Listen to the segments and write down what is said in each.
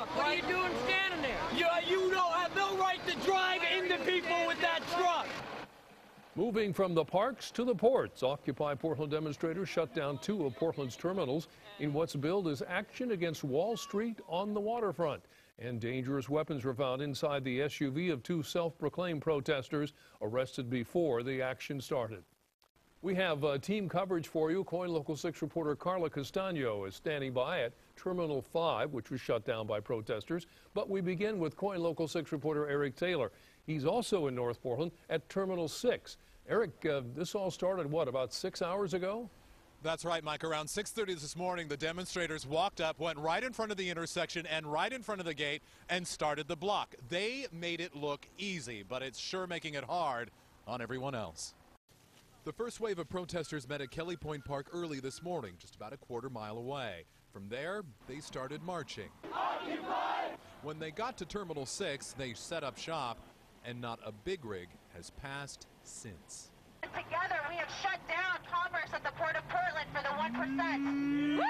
What are you doing standing there? You don't have no right to drive into people with that truck. Moving from the parks to the ports, Occupy Portland demonstrators shut down 2 of Portland's terminals in what's billed as action against Wall Street on the waterfront. And dangerous weapons were found inside the SUV of 2 self-proclaimed protesters arrested before the action started. We have team coverage for you. KOIN Local 6 reporter Carla Castano is standing by at Terminal 5, which was shut down by protesters. But we begin with KOIN Local 6 reporter Eric Taylor. He's also in North Portland at Terminal 6. Eric, this all started, what, about 6 hours ago? That's right, Mike. Around 6:30 this morning, the demonstrators walked up, went right in front of the intersection and right in front of the gate and started the block. They made it look easy, but it's sure making it hard on everyone else. The first wave of protesters met at Kelly Point Park early this morning, just about a quarter-mile away. From there, they started marching. Occupy! When they got to Terminal 6, they set up shop, and not a big rig has passed since. Together, we have shut down commerce at the Port of Portland for the 1%.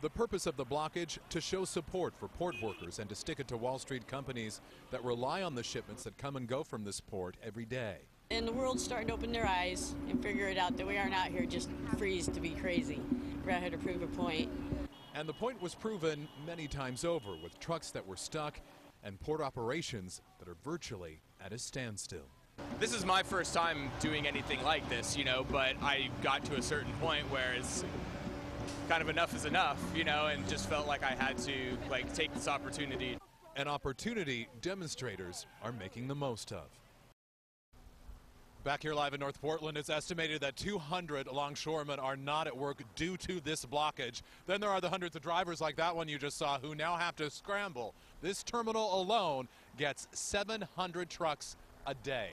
The purpose of the blockage, to show support for port workers and to stick it to Wall Street companies that rely on the shipments that come and go from this port every day. And the world's starting to open their eyes and figure it out that we aren't out here just freeze to be crazy. We're out here to prove a point. And the point was proven many times over with trucks that were stuck and port operations that are virtually at a standstill. This is my first time doing anything like this, but I got to a certain point where it's kind of enough is enough, and just felt like I had to take this opportunity. An opportunity demonstrators are making the most of. Back here live in North Portland, it's estimated that 200 longshoremen are not at work due to this blockage. Then there are the hundreds of drivers like that one you just saw who now have to scramble. This terminal alone gets 700 trucks a day.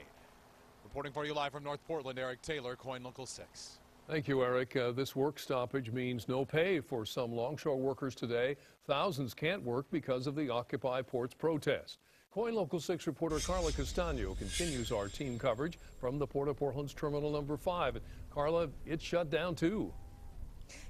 Reporting for you live from North Portland, Eric Taylor, KOIN Local 6. Thank you, Eric. This work stoppage means no pay for some longshore workers today. Thousands can't work because of the Occupy Ports protest. KOIN Local 6 reporter Carla Castano continues our team coverage from the Port of Portland's Terminal Number 5. Carla, it's shut down too.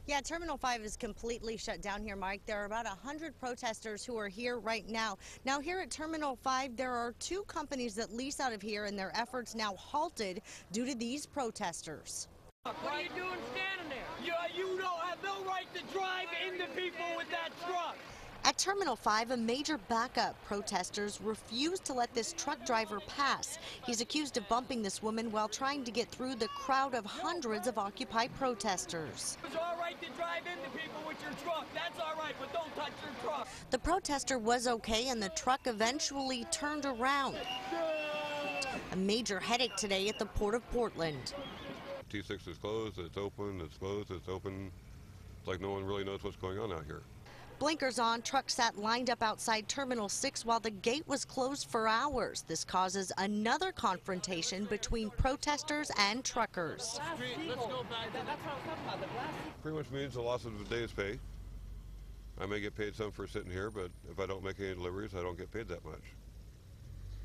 Yeah, Terminal 5 is completely shut down here, Mike. There are about 100 protesters who are here right now. Now, here at Terminal 5, there are 2 companies that lease out of here, and their efforts now halted due to these protesters. What are you doing standing there? You don't have no right to drive into people with that truck. At Terminal 5, a major backup. Protesters refused to let this truck driver pass. He's accused of bumping this woman while trying to get through the crowd of hundreds of Occupy protesters. It's all right to drive into people with your truck. That's all right, but don't touch your truck. The protester was okay, and the truck eventually turned around. A major headache today at the Port of Portland. T6 is closed, it's open, it's closed, it's open. It's like no one really knows what's going on out here. Blinkers on, trucks sat lined up outside Terminal 6 while the gate was closed for hours. This causes another confrontation between protesters and truckers. Pretty much means the loss of a day's pay. I may get paid some for sitting here, but if I don't make any deliveries, I don't get paid that much.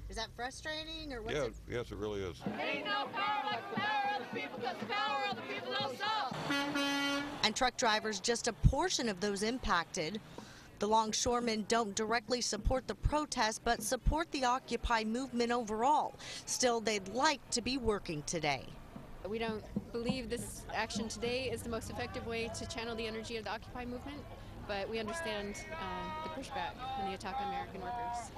Is that frustrating, or what's Yeah, it? yes, it really is. Ain't no power like the power of the people, because the power of the people don't solve. And truck drivers, just a portion of those impacted. The longshoremen don't directly support the protest, but support the Occupy movement overall. Still, they'd like to be working today. We don't believe this action today is the most effective way to channel the energy of the Occupy movement, but we understand the pushback and the attack on American workers.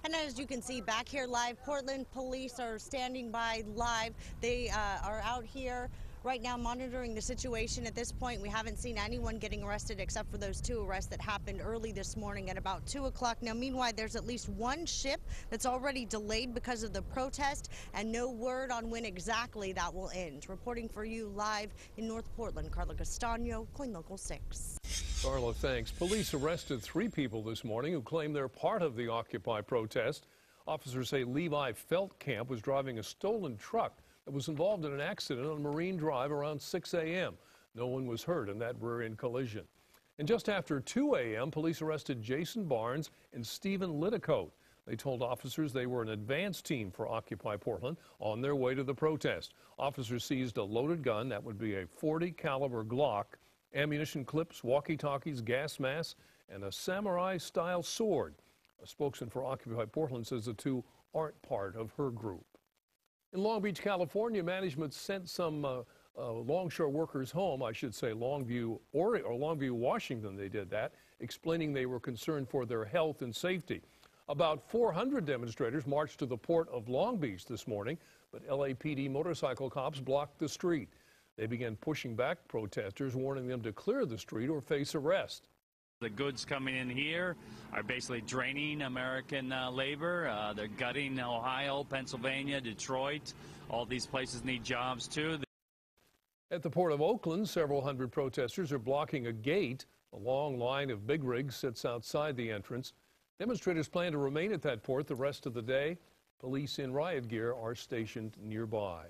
And as you can see back here live, Portland police are standing by live. They are out here right now monitoring the situation. At this point, we haven't seen anyone getting arrested except for those 2 arrests that happened early this morning at about 2 o'clock. Now, meanwhile, there's at least 1 ship that's already delayed because of the protest, and no word on when exactly that will end. Reporting for you live in North Portland, Carla Castano, KOIN Local 6. Carla, thanks. Police arrested 3 people this morning who claim they're part of the Occupy protest. Officers say Levi Feldkamp was driving a stolen truck that was involved in an accident on Marine Drive around 6 a.m. No one was hurt in that rear-end collision. And just after 2 a.m., police arrested Jason Barnes and Stephen Litticoat. They told officers they were an advance team for Occupy Portland on their way to the protest. Officers seized a loaded gun, that would be a .40 caliber Glock, ammunition clips, walkie-talkies, gas masks, and a samurai-style sword. A spokesman for Occupy Portland says the two aren't part of her group. In Long Beach, California, management sent some longshore workers home, I should say Longview, Washington, they did that, explaining they were concerned for their health and safety. About 400 demonstrators marched to the port of Long Beach this morning, but LAPD motorcycle cops blocked the street. They began pushing back protesters, warning them to clear the street or face arrest. The goods coming in here are basically draining American labor. They're gutting Ohio, Pennsylvania, Detroit. All these places need jobs, too. At the Port of Oakland, several hundred protesters are blocking a gate. A long line of big rigs sits outside the entrance. Demonstrators plan to remain at that port the rest of the day. Police in riot gear are stationed nearby.